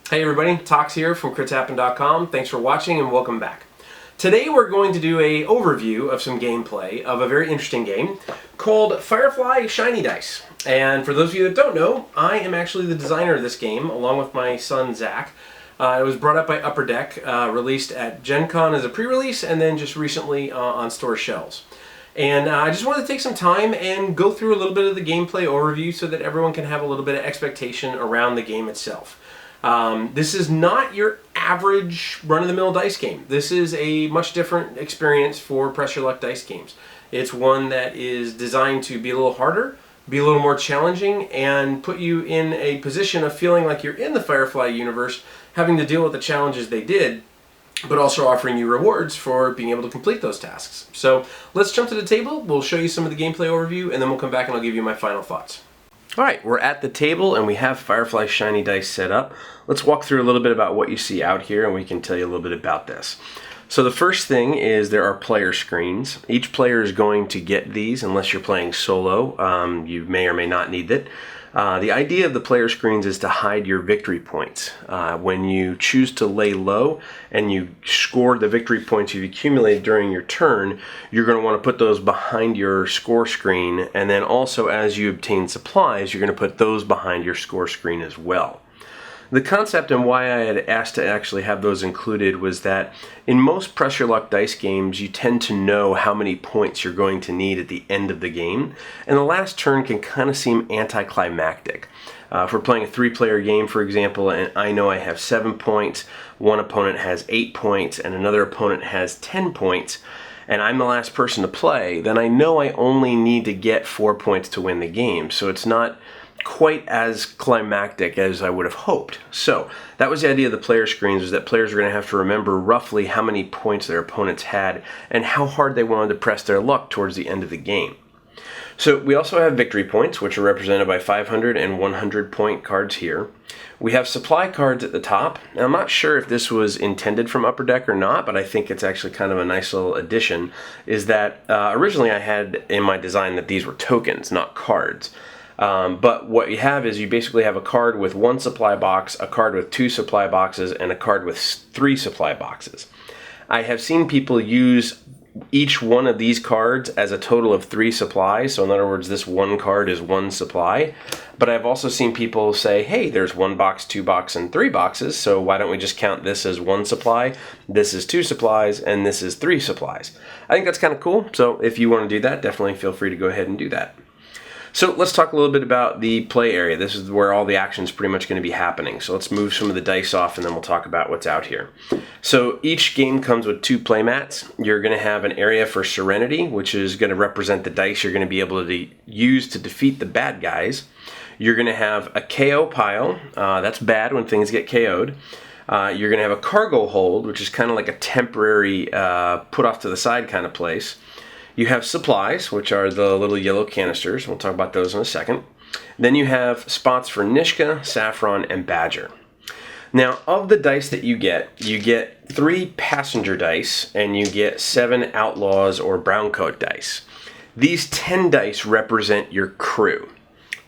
Hey everybody, Tox here from critshappen.com. Thanks for watching and welcome back. Today we're going to do an overview of some gameplay of a very interesting game called Firefly Shiny Dice. And for those of you that don't know, I am actually the designer of this game along with my son Zach. It was brought up by Upper Deck, released at Gen Con as a pre-release and then just recently on store shelves. And I just wanted to take some time and go through a little bit of the gameplay overview so that everyone can have a little bit of expectation around the game itself. This is not your average run-of-the-mill dice game. This is a much different experience for Press Your Luck dice games. It's one that is designed to be a little harder, be a little more challenging, and put you in a position of feeling like you're in the Firefly universe, having to deal with the challenges they did, but also offering you rewards for being able to complete those tasks. So let's jump to the table, we'll show you some of the gameplay overview, and then we'll come back and I'll give you my final thoughts. Alright, we're at the table and we have Firefly Shiny Dice set up. Let's walk through a little bit about what you see out here and we can tell you a little bit about this. So the first thing is there are player screens. Each player is going to get these unless you're playing solo. You may or may not need it. The idea of the player screens is to hide your victory points. When you choose to lay low and you score the victory points you've accumulated during your turn, you're going to want to put those behind your score screen, and then also as you obtain supplies, you're going to put those behind your score screen as well. The concept and why I had asked to actually have those included was that in most Press Your Luck dice games, you tend to know how many points you're going to need at the end of the game, and the last turn can kind of seem anticlimactic. If we're playing a 3-player game, for example, and I know I have 7 points, one opponent has 8 points, and another opponent has 10 points, and I'm the last person to play, then I know I only need to get 4 points to win the game, so it's not quite as climactic as I would have hoped. So that was the idea of the player screens, is that players are going to have to remember roughly how many points their opponents had and how hard they wanted to press their luck towards the end of the game. So we also have victory points, which are represented by 500 and 100 point cards here. We have supply cards at the top. Now, I'm not sure if this was intended from Upper Deck or not, but I think it's actually kind of a nice little addition, is that originally I had in my design that these were tokens, not cards. But what you have is you basically have a card with 1 supply box, a card with 2 supply boxes, and a card with 3 supply boxes. I have seen people use each one of these cards as a total of 3 supplies. So in other words, this one card is 1 supply. But I've also seen people say, hey, there's 1 box, 2 box, and 3 boxes. So why don't we just count this as 1 supply, this is 2 supplies, and this is 3 supplies. I think that's kind of cool. So if you want to do that, definitely feel free to go ahead and do that. So let's talk a little bit about the play area. This is where all the action is pretty much going to be happening. So let's move some of the dice off and then we'll talk about what's out here. So each game comes with 2 play mats. You're going to have an area for Serenity, which is going to represent the dice you're going to be able to use to defeat the bad guys. You're going to have a KO pile. That's bad when things get KO'd. You're going to have a cargo hold, which is kind of like a temporary put off to the side kind of place. You have supplies, which are the little yellow canisters. We'll talk about those in a second. Then you have spots for Nishka, Saffron, and Badger. Now, of the dice that you get 3 passenger dice, and you get 7 outlaws or brown coat dice. These 10 dice represent your crew.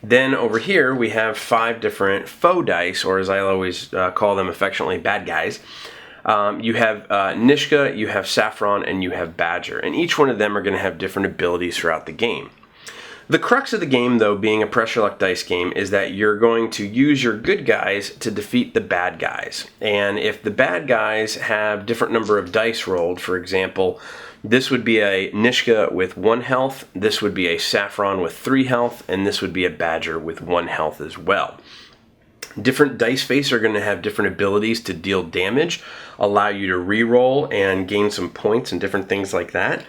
Then over here, we have 5 different faux dice, or as I always call them affectionately, bad guys. You have Nishka, you have Saffron, and you have Badger. And each one of them are going to have different abilities throughout the game. The crux of the game, though, being a Press Your Luck dice game, is that you're going to use your good guys to defeat the bad guys. And if the bad guys have different number of dice rolled, for example, this would be a Nishka with 1 health, this would be a Saffron with 3 health, and this would be a Badger with 1 health as well. Different dice face are going to have different abilities to deal damage, allow you to re-roll and gain some points and different things like that.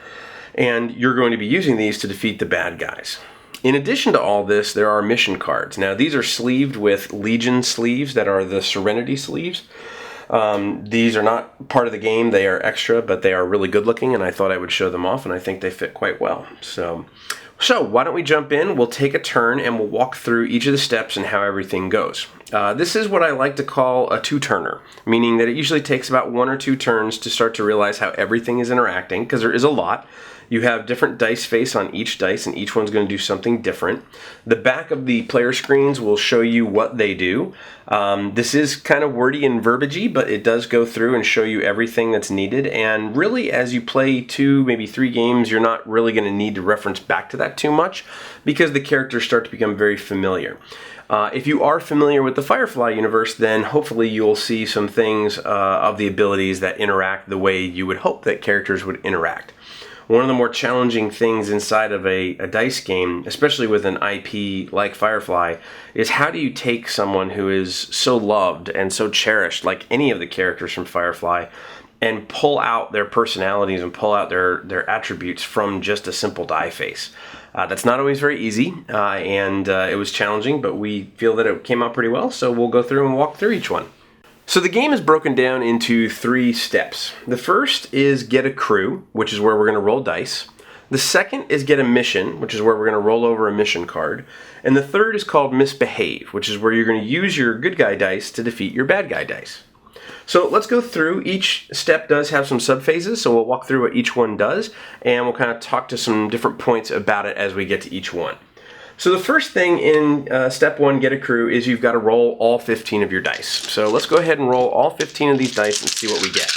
And you're going to be using these to defeat the bad guys. In addition to all this, there are mission cards. Now, these are sleeved with Legion sleeves that are the Serenity sleeves. These are not part of the game. They are extra, but they are really good looking, and I thought I would show them off, and I think they fit quite well. So why don't we jump in, we'll take a turn, and we'll walk through each of the steps and how everything goes. This is what I like to call a two-turner, meaning that it usually takes about 1 or 2 turns to start to realize how everything is interacting, because there is a lot. You have different dice face on each dice, and each one's going to do something different. The back of the player screens will show you what they do. This is kind of wordy and verbagey, but it does go through and show you everything that's needed. And really, as you play 2, maybe 3 games, you're not really going to need to reference back to that too much, because the characters start to become very familiar. If you are familiar with the Firefly universe, then hopefully you'll see some things of the abilities that interact the way you would hope that characters would interact. One of the more challenging things inside of a dice game, especially with an IP like Firefly, is how do you take someone who is so loved and so cherished, like any of the characters from Firefly, and pull out their personalities and pull out their attributes from just a simple die face. That's not always very easy, and it was challenging, but we feel that it came out pretty well, so we'll go through and walk through each one. So the game is broken down into 3 steps. The first is get a crew, which is where we're going to roll dice. The second is get a mission, which is where we're going to roll over a mission card. And the third is called Misbehave, which is where you're going to use your good guy dice to defeat your bad guy dice. So let's go through. Each step does have some subphases, so we'll walk through what each one does, and we'll kind of talk to some different points about it as we get to each one. So the first thing in step 1, get a crew, is you've got to roll all 15 of your dice. So let's go ahead and roll all 15 of these dice and see what we get.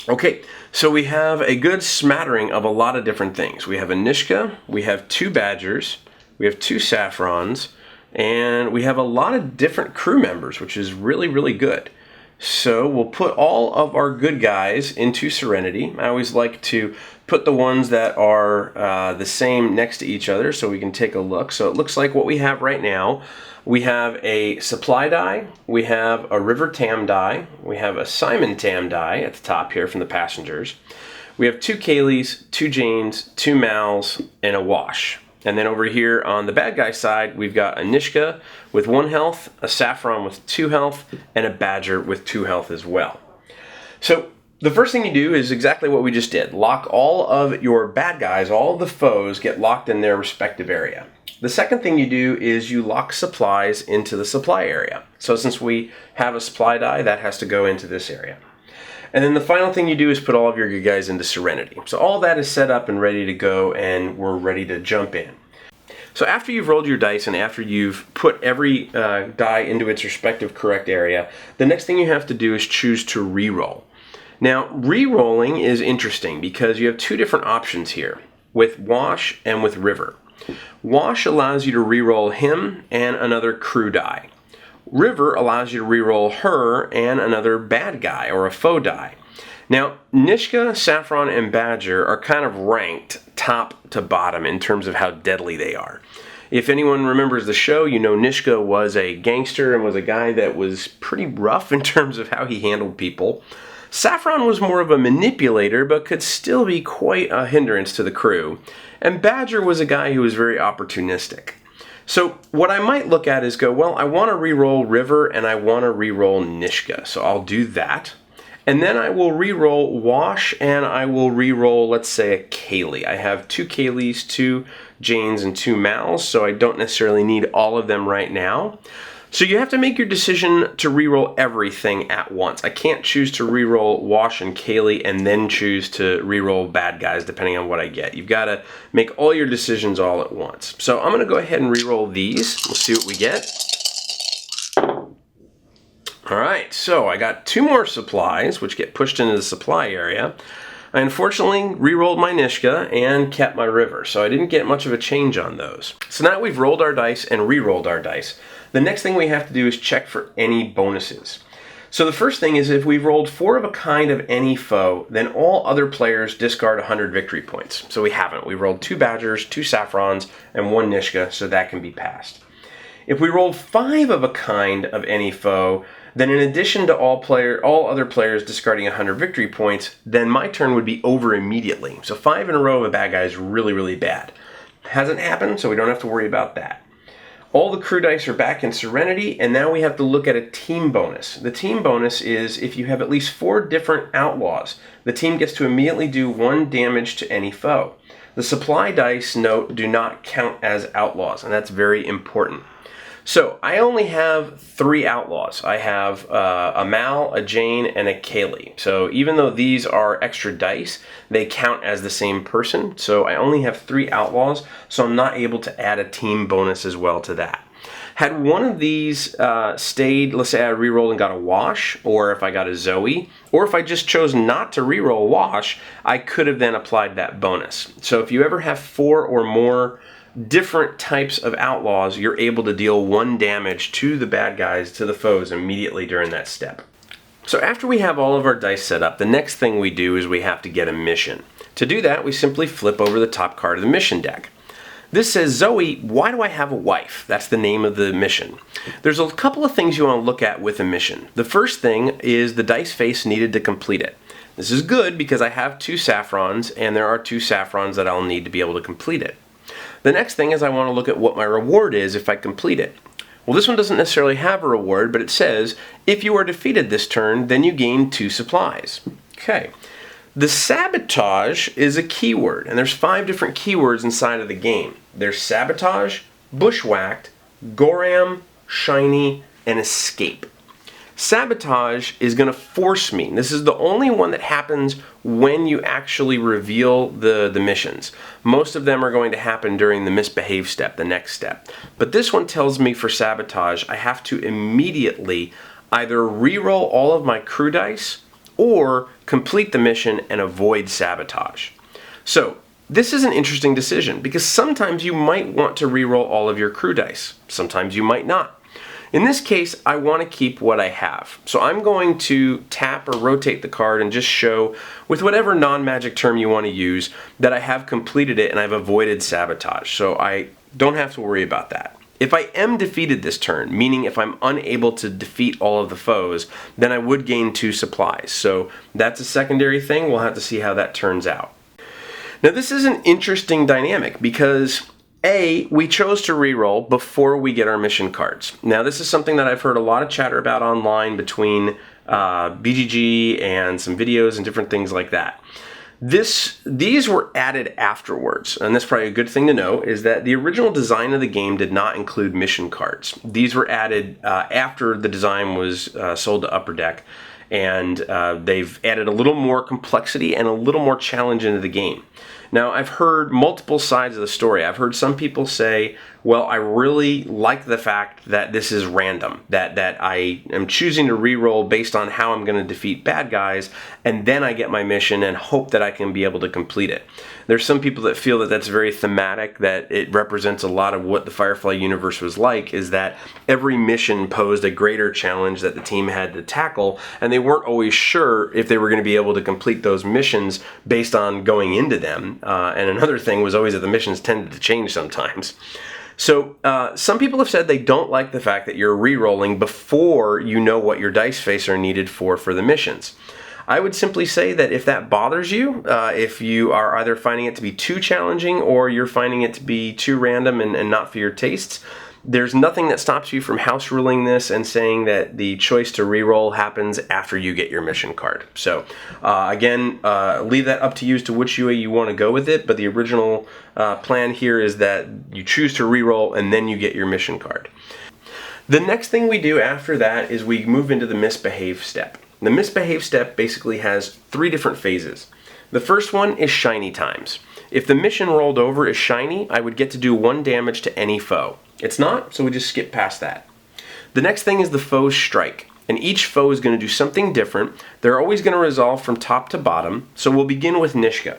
Okay, so we have a good smattering of a lot of different things. We have a Nishka, we have 2 Badgers, we have 2 Saffrons, and we have a lot of different crew members, which is really, really good. So we'll put all of our good guys into Serenity. I always like to put the ones that are the same next to each other so we can take a look. So it looks like what we have right now. We have a Supply die, we have a River Tam die, we have a Simon Tam die at the top here from the passengers. We have 2 Kayleys, 2 Janes, 2 Mals, and a Wash. And then over here on the bad guy side, we've got a Nishka with 1 health, a Saffron with 2 health, and a Badger with 2 health as well. So the first thing you do is exactly what we just did. Lock all of your bad guys, all of the foes get locked in their respective area. The second thing you do is you lock supplies into the supply area. So since we have a supply die, that has to go into this area. And then the final thing you do is put all of your good guys into Serenity. So all that is set up and ready to go, and we're ready to jump in. So after you've rolled your dice and after you've put every die into its respective correct area, the next thing you have to do is choose to re-roll. Now, re-rolling is interesting because you have 2 different options here, with Wash and with River. Wash allows you to re-roll him and another crew die. River allows you to re-roll her and another bad guy or a foe die. Now, Nishka, Saffron, and Badger are kind of ranked top to bottom in terms of how deadly they are. If anyone remembers the show, you know Nishka was a gangster and was a guy that was pretty rough in terms of how he handled people. Saffron was more of a manipulator, but could still be quite a hindrance to the crew. And Badger was a guy who was very opportunistic. So what I might look at is go, well, I want to re-roll River and I want to re-roll Nishka. So I'll do that. And then I will re-roll Wash and I will re-roll, let's say, a Kayley. I have 2 Kayleys, 2 Janes, and 2 Mals, so I don't necessarily need all of them right now. So you have to make your decision to re-roll everything at once. I can't choose to re-roll Wash and Kayley and then choose to re-roll bad guys depending on what I get. You've got to make all your decisions all at once. So I'm going to go ahead and re-roll these. We'll see what we get. Alright, so I got 2 more supplies, which get pushed into the supply area. I unfortunately re-rolled my Nishka and kept my River, so I didn't get much of a change on those. So now we've rolled our dice and re-rolled our dice. The next thing we have to do is check for any bonuses. So the first thing is if we've rolled 4 of a kind of any foe, then all other players discard 100 victory points. So we haven't. We've rolled 2 Badgers, 2 Saffrons, and 1 Nishka, so that can be passed. If we rolled 5 of a kind of any foe, then in addition to all other players discarding 100 victory points, then my turn would be over immediately. So 5 in a row of a bad guy is really, really bad. Hasn't happened, so we don't have to worry about that. All the crew dice are back in Serenity, and now we have to look at a team bonus. The team bonus is if you have at least 4 different outlaws, the team gets to immediately do 1 damage to any foe. The supply dice, note, do not count as outlaws, and that's very important. So I only have 3 outlaws. I have a Mal, a Jane, and a Kaylee. So even though these are extra dice, they count as the same person. So I only have 3 outlaws, so I'm not able to add a team bonus as well to that. Had one of these stayed, let's say I rerolled and got a wash, or if I got a Zoe, or if I just chose not to reroll a wash, I could have then applied that bonus. So if you ever have 4 or more different types of outlaws, you're able to deal 1 damage to the bad guys, to the foes, immediately during that step. So after we have all of our dice set up, the next thing we do is we have to get a mission. To do that, we simply flip over the top card of the mission deck. This says, Zoe, why do I have a wife? That's the name of the mission. There's a couple of things you want to look at with a mission. The first thing is the dice face needed to complete it. This is good because I have 2 saffrons, and there are 2 saffrons that I'll need to be able to complete it. The next thing is I want to look at what my reward is if I complete it. Well, this one doesn't necessarily have a reward, but it says, if you are defeated this turn, then you gain 2 supplies. Okay. The sabotage is a keyword, and there's 5 different keywords inside of the game. There's sabotage, bushwhacked, goram, shiny, and escape. Sabotage is going to force me. This is the only one that happens when you actually reveal the missions. Most of them are going to happen during the misbehave step, the next step. But this one tells me for sabotage, I have to immediately either reroll all of my crew dice or complete the mission and avoid sabotage. So this is an interesting decision because sometimes you might want to reroll all of your crew dice. Sometimes you might not. In this case, I want to keep what I have. So I'm going to tap or rotate the card and just show, with whatever non-magic term you want to use, that I have completed it and I've avoided sabotage. So I don't have to worry about that. If I am defeated this turn, meaning if I'm unable to defeat all of the foes, then I would gain 2 supplies. So that's a secondary thing. We'll have to see how that turns out. Now this is an interesting dynamic because we chose to reroll before we get our mission cards. Now this is something that I've heard a lot of chatter about online between BGG and some videos and different things like that. These were added afterwards, and that's probably a good thing to know, is that the original design of the game did not include mission cards. These were added after the design was sold to Upper Deck, and they've added a little more complexity and a little more challenge into the game. Now, I've heard multiple sides of the story. I've heard some people say, well, I really like the fact that this is random, that I am choosing to reroll based on how I'm going to defeat bad guys, and then I get my mission and hope that I can be able to complete it. There's some people that feel that that's very thematic, that it represents a lot of what the Firefly universe was like, is that every mission posed a greater challenge that the team had to tackle, and they weren't always sure if they were going to be able to complete those missions based on going into them. And another thing was always that the missions tended to change sometimes. So some people have said they don't like the fact that you're re-rolling before you know what your dice face are needed for the missions. I would simply say that if that bothers you, if you are either finding it to be too challenging or you're finding it to be too random and not for your tastes, there's nothing that stops you from house ruling this and saying that the choice to reroll happens after you get your mission card. So again, leave that up to you as to which way you want to go with it, but the original plan here is that you choose to reroll and then you get your mission card. The next thing we do after that is we move into the misbehave step. The misbehave step basically has 3 different phases. The first one is shiny times. If the mission rolled over is shiny, I would get to do 1 damage to any foe. It's not, so we just skip past that. The next thing is the foe's strike, and each foe is going to do something different. They're always going to resolve from top to bottom, so we'll begin with Nishka.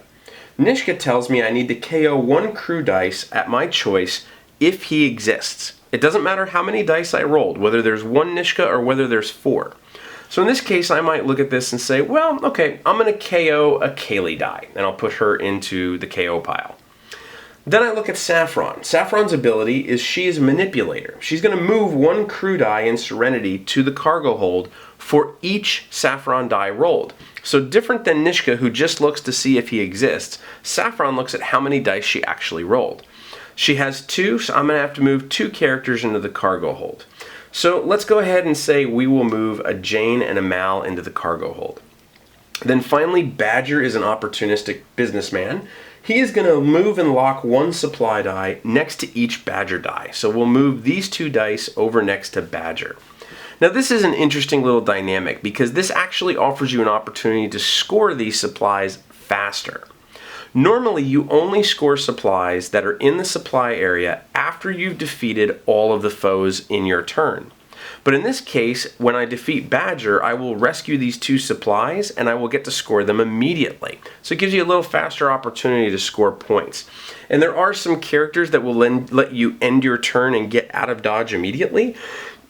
Nishka tells me I need to KO 1 crew dice at my choice if he exists. It doesn't matter how many dice I rolled, whether there's 1 Nishka or whether there's 4. So in this case, I might look at this and say, well, okay, I'm going to KO a Kaylee die, and I'll put her into the KO pile. Then I look at Saffron. Saffron's ability is she is a manipulator. She's going to move 1 crew die in Serenity to the cargo hold for each Saffron die rolled. So different than Nishka, who just looks to see if he exists, Saffron looks at how many dice she actually rolled. She has 2, so I'm going to have to move 2 characters into the cargo hold. So let's go ahead and say we will move a Jane and a Mal into the cargo hold. Then finally, Badger is an opportunistic businessman. He is going to move and lock 1 supply die next to each Badger die. So we'll move these 2 dice over next to Badger. Now this is an interesting little dynamic because this actually offers you an opportunity to score these supplies faster. Normally you only score supplies that are in the supply area after you've defeated all of the foes in your turn. But in this case, when I defeat Badger, I will rescue these 2 supplies and I will get to score them immediately. So it gives you a little faster opportunity to score points. And there are some characters that will let you end your turn and get out of dodge immediately.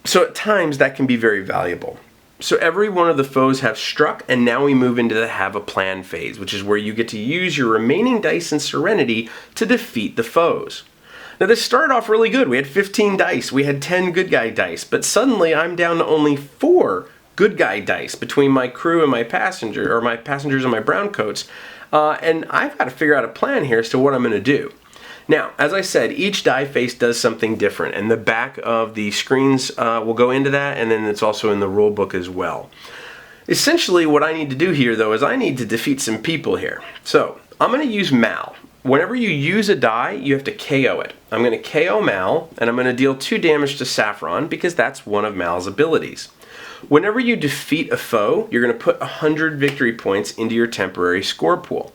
So at times that can be very valuable. So every one of the foes have struck, and now we move into the have a plan phase, which is where you get to use your remaining dice in Serenity to defeat the foes. Now this started off really good. We had 15 dice, we had 10 good guy dice, but suddenly I'm down to only 4 good guy dice between my crew and my passenger, or my passengers and my brown coats, and I've got to figure out a plan here as to what I'm going to do. Now, as I said, each die face does something different, and the back of the screens will go into that, and then it's also in the rule book as well. Essentially, what I need to do here, though, is I need to defeat some people here. So, I'm going to use Mal. Whenever you use a die, you have to KO it. I'm going to KO Mal, and I'm going to deal 2 damage to Saffron, because that's one of Mal's abilities. Whenever you defeat a foe, you're going to put 100 victory points into your temporary score pool.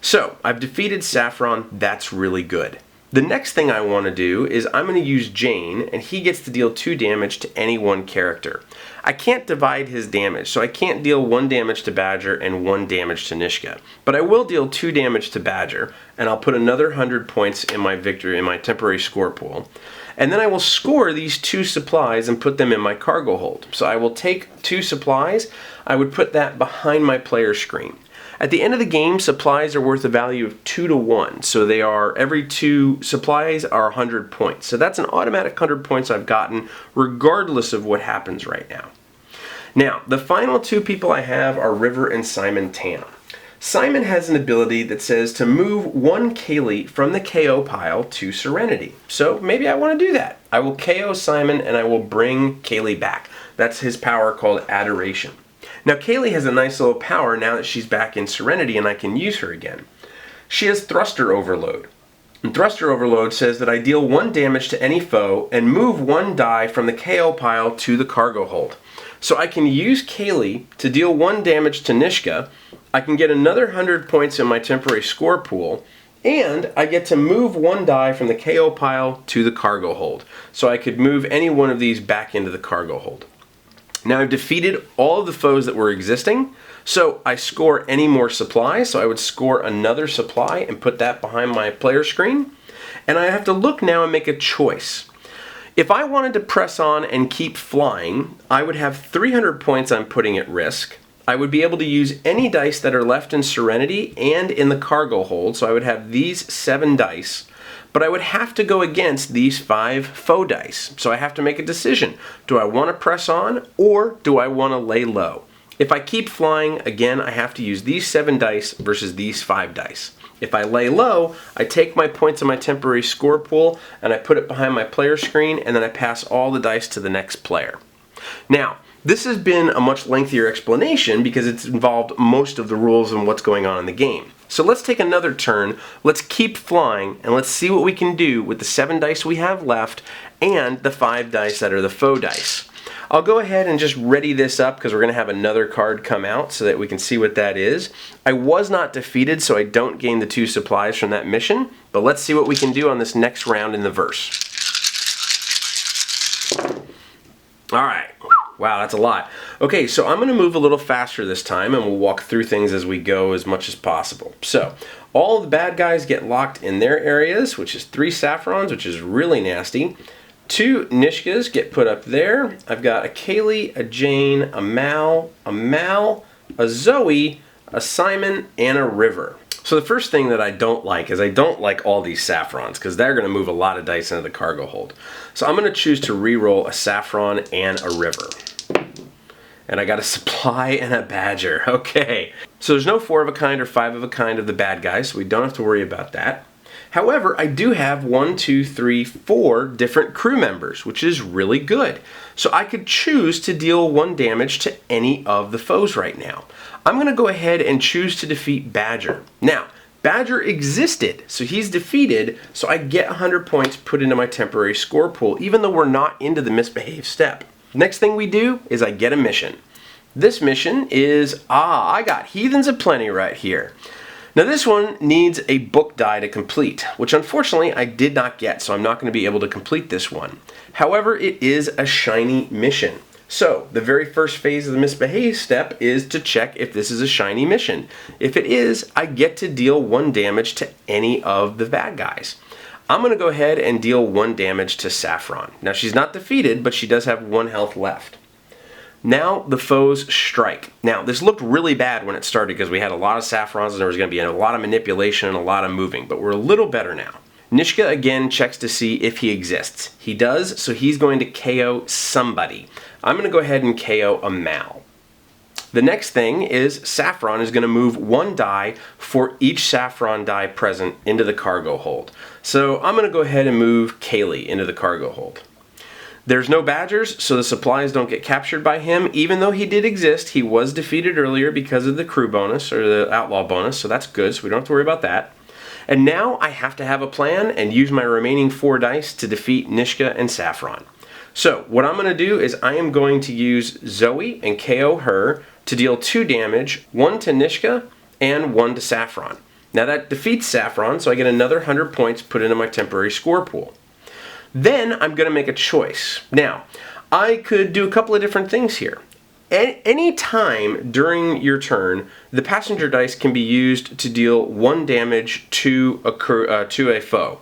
So, I've defeated Saffron, that's really good. The next thing I want to do is I'm going to use Jane, and he gets to deal 2 damage to any one character. I can't divide his damage, so I can't deal 1 damage to Badger and 1 damage to Nishka. But I will deal 2 damage to Badger, and I'll put another 100 points in my victory, in my temporary score pool. And then I will score these 2 supplies and put them in my cargo hold. So I will take 2 supplies, I would put that behind my player screen. At the end of the game, supplies are worth a value of 2 to 1. So they are, every 2 supplies are 100 points. So that's an automatic 100 points I've gotten regardless of what happens right now. Now, the final 2 people I have are River and Simon Tam. Simon has an ability that says to move 1 Kaylee from the KO pile to Serenity. So maybe I want to do that. I will KO Simon and I will bring Kaylee back. That's his power called Adoration. Now Kaylee has a nice little power now that she's back in Serenity and I can use her again. She has Thruster Overload. And Thruster Overload says that I deal 1 damage to any foe and move 1 die from the KO pile to the cargo hold. So I can use Kaylee to deal 1 damage to Nishka, I can get another 100 points in my temporary score pool, and I get to move 1 die from the KO pile to the cargo hold. So I could move any one of these back into the cargo hold. Now I've defeated all of the foes that were existing, so I score any more supplies, so I would score another supply and put that behind my player screen. And I have to look now and make a choice. If I wanted to press on and keep flying, I would have 300 points I'm putting at risk. I would be able to use any dice that are left in Serenity and in the cargo hold, so I would have these 7 dice. But I would have to go against these 5 foe dice. So I have to make a decision. Do I want to press on or do I want to lay low? If I keep flying, again, I have to use these 7 dice versus these 5 dice. If I lay low, I take my points in my temporary score pool and I put it behind my player screen and then I pass all the dice to the next player. Now, this has been a much lengthier explanation because it's involved most of the rules and what's going on in the game. So let's take another turn, let's keep flying, and let's see what we can do with the 7 dice we have left and the 5 dice that are the foe dice. I'll go ahead and just ready this up because we're going to have another card come out so that we can see what that is. I was not defeated, so I don't gain the 2 supplies from that mission, but let's see what we can do on this next round in the verse. Alright. Wow, that's a lot. Okay, so I'm going to move a little faster this time and we'll walk through things as we go as much as possible. So, all the bad guys get locked in their areas, which is 3 Saffrons, which is really nasty. 2 Nishkas get put up there. I've got a Kaylee, a Jane, a Mal, a Zoe, a Simon, and a River. So the first thing that I don't like is I don't like all these Saffrons because they're going to move a lot of dice into the cargo hold. So I'm going to choose to re-roll a Saffron and a River. And I got a Supply and a Badger. Okay. So there's no 4 of a kind or 5 of a kind of the bad guys, so we don't have to worry about that. However, I do have 1, 2, 3, 4 different crew members, which is really good. So I could choose to deal 1 damage to any of the foes right now. I'm going to go ahead and choose to defeat Badger. Now, Badger existed, so he's defeated, so I get 100 points put into my temporary score pool, even though we're not into the Misbehave step. Next thing we do is I get a mission. This mission is, I got Heathens Aplenty right here. Now this one needs a book die to complete, which unfortunately I did not get, so I'm not going to be able to complete this one. However, it is a shiny mission. So, the very first phase of the Misbehave step is to check if this is a shiny mission. If it is, I get to deal 1 damage to any of the bad guys. I'm going to go ahead and deal 1 damage to Saffron. Now she's not defeated, but she does have 1 health left. Now the foes strike. Now this looked really bad when it started because we had a lot of Saffrons and there was going to be a lot of manipulation and a lot of moving, but we're a little better now. Nishka again checks to see if he exists. He does, so he's going to KO somebody. I'm going to go ahead and KO a Mal. The next thing is Saffron is going to move 1 die for each Saffron die present into the cargo hold. So I'm going to go ahead and move Kaylee into the cargo hold. There's no Badgers, so the supplies don't get captured by him. Even though he did exist, he was defeated earlier because of the crew bonus, or the outlaw bonus, so that's good, so we don't have to worry about that. And now I have to have a plan and use my remaining 4 dice to defeat Nishka and Saffron. So what I'm going to do is I am going to use Zoe and KO her to deal 2 damage, 1 to Nishka and 1 to Saffron. Now that defeats Saffron, so I get another 100 points put into my temporary score pool. Then I'm going to make a choice. Now, I could do a couple of different things here. Any time during your turn, the passenger dice can be used to deal 1 damage to a foe.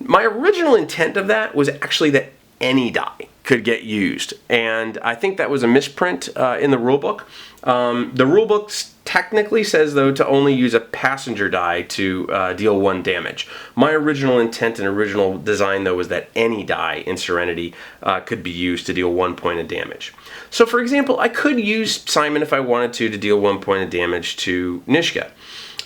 My original intent of that was actually that any die could get used, and I think that was a misprint in the rulebook. The rulebook technically says, though, to only use a passenger die to deal 1 damage. My original intent and original design, though, was that any die in Serenity could be used to deal 1 point of damage. So, for example, I could use Simon if I wanted to deal 1 point of damage to Nishka.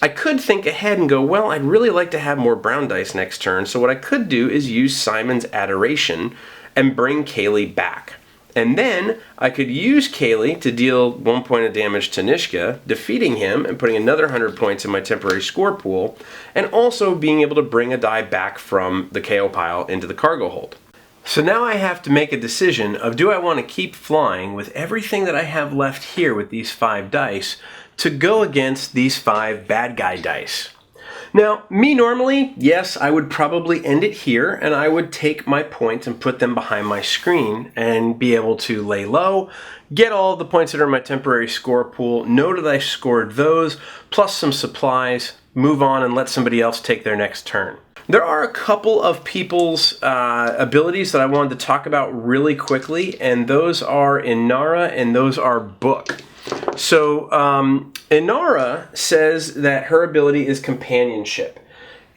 I could think ahead and go, well, I'd really like to have more brown dice next turn, so what I could do is use Simon's Adoration and bring Kaylee back. And then I could use Kaylee to deal 1 point of damage to Nishka, defeating him and putting another 100 points in my temporary score pool, and also being able to bring a die back from the KO pile into the cargo hold. So now I have to make a decision of, do I want to keep flying with everything that I have left here with these 5 dice to go against these 5 bad guy dice? Now, me normally, yes, I would probably end it here, and I would take my points and put them behind my screen and be able to lay low, get all the points that are in my temporary score pool, know that I scored those, plus some supplies, move on and let somebody else take their next turn. There are a couple of people's abilities that I wanted to talk about really quickly, and those are Inara and those are Book. So Inara says that her ability is Companionship,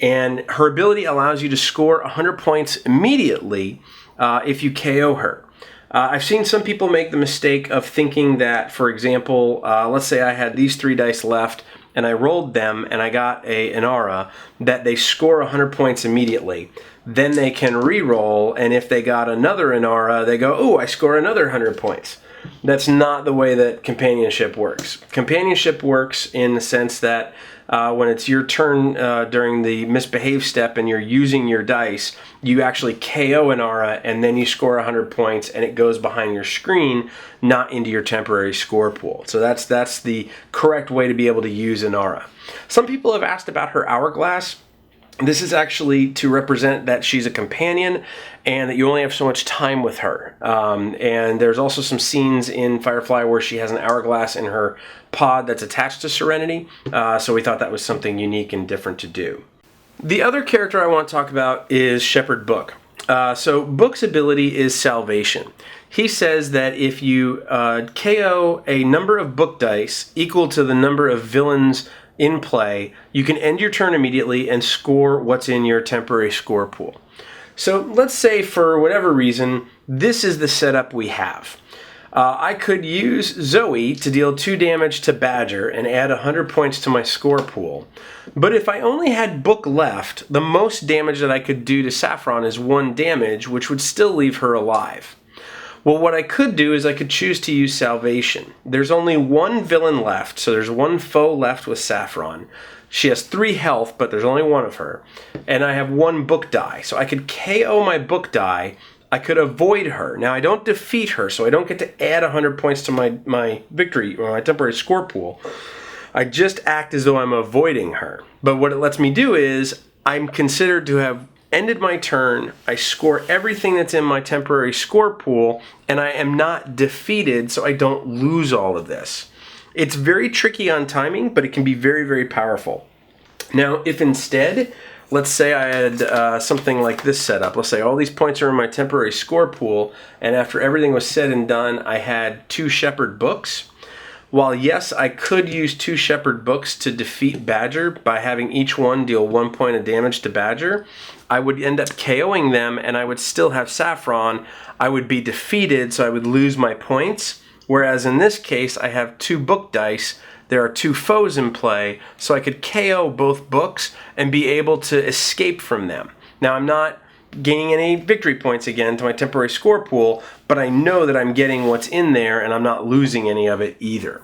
and her ability allows you to score 100 points immediately if you KO her. I've seen some people make the mistake of thinking that, for example, let's say I had these 3 dice left and I rolled them and I got a Inara, that they score 100 points immediately. Then they can re-roll, and if they got another Inara, they go, oh, I score another 100 points. That's not the way that Companionship works. Companionship works in the sense that when it's your turn during the Misbehave step and you're using your dice, you actually KO Inara and then you score 100 points and it goes behind your screen, not into your temporary score pool. So that's the correct way to be able to use Inara. Some people have asked about her hourglass. This is actually to represent that she's a companion and that you only have so much time with her. And there's also some scenes in Firefly where she has an hourglass in her pod that's attached to Serenity. So we thought that was something unique and different to do. The other character I want to talk about is Shepherd Book. So Book's ability is Salvation. He says that if you KO a number of book dice equal to the number of villains in play, you can end your turn immediately and score what's in your temporary score pool. So let's say for whatever reason, this is the setup we have. I could use Zoe to deal 2 damage to Badger and add 100 points to my score pool. But if I only had Book left, the most damage that I could do to Saffron is 1 damage, which would still leave her alive. Well, what I could do is I could choose to use Salvation. There's only 1 villain left, so there's 1 foe left with Saffron. She has 3 health, but there's only 1 of her. And I have 1 book die, so I could KO my book die. I could avoid her. Now, I don't defeat her, so I don't get to add 100 points to my victory, or my temporary score pool. I just act as though I'm avoiding her. But what it lets me do is, I'm considered to have ended my turn, I score everything that's in my temporary score pool, and I am not defeated, so I don't lose all of this. It's very tricky on timing, but it can be very, very powerful. Now, if instead, let's say I had something like this set up. Let's say all these points are in my temporary score pool, and after everything was said and done, I had 2 Shepherd books. While yes, I could use 2 Shepherd books to defeat Badger by having each one deal 1 point of damage to Badger, I would end up KOing them and I would still have Saffron. I would be defeated, so I would lose my points. Whereas in this case, I have 2 book dice. There are 2 foes in play, so I could KO both books and be able to escape from them. Now, I'm not gaining any victory points again to my temporary score pool, but I know that I'm getting what's in there and I'm not losing any of it either.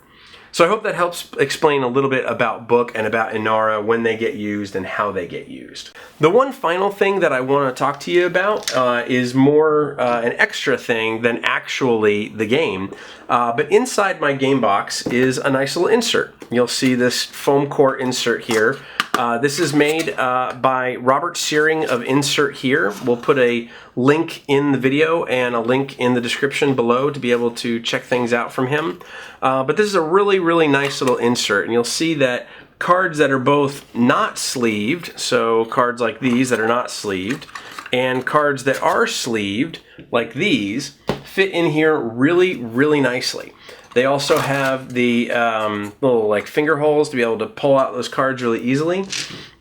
So I hope that helps explain a little bit about Book and about Inara, when they get used and how they get used. The one final thing that I want to talk to you about is more an extra thing than actually the game. But inside my game box is a nice little insert. You'll see this foam core insert here. This is made by Robert Searing of Insert Here. We'll put a link in the video and a link in the description below to be able to check things out from him. But this is a really, really nice little insert, and you'll see that cards that are both not sleeved, so cards like these that are not sleeved, and cards that are sleeved, like these, fit in here really, really nicely. They also have the little like finger holes to be able to pull out those cards really easily.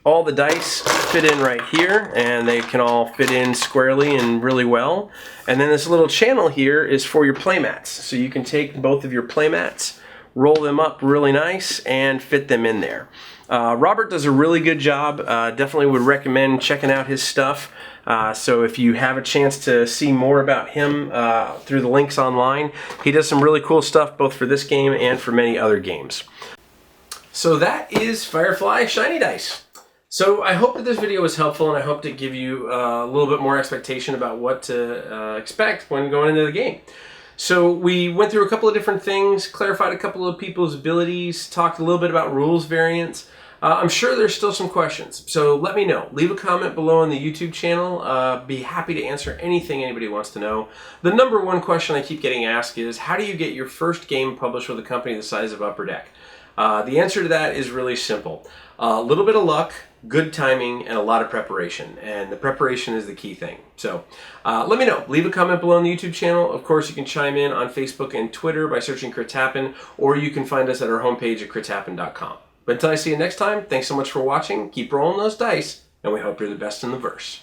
All the dice fit in right here, and they can all fit in squarely and really well. And then this little channel here is for your playmats. So you can take both of your playmats, roll them up really nice, and fit them in there. Robert does a really good job. Definitely would recommend checking out his stuff. So if you have a chance to see more about him through the links online, he does some really cool stuff both for this game and for many other games. So that is Firefly Shiny Dice. So I hope that this video was helpful, and I hope to give you a little bit more expectation about what to expect when going into the game. So we went through a couple of different things, clarified a couple of people's abilities, talked a little bit about rules variants. I'm sure there's still some questions, so let me know. Leave a comment below on the YouTube channel. Be happy to answer anything anybody wants to know. The number one question I keep getting asked is, how do you get your first game published with a company the size of Upper Deck? The answer to that is really simple. A little bit of luck, good timing, and a lot of preparation. And the preparation is the key thing. So let me know. Leave a comment below on the YouTube channel. Of course, you can chime in on Facebook and Twitter by searching Crit-Tappin', or you can find us at our homepage at Crit-Tappin.com. But until I see you next time, thanks so much for watching. Keep rolling those dice, and we hope you're the best in the verse.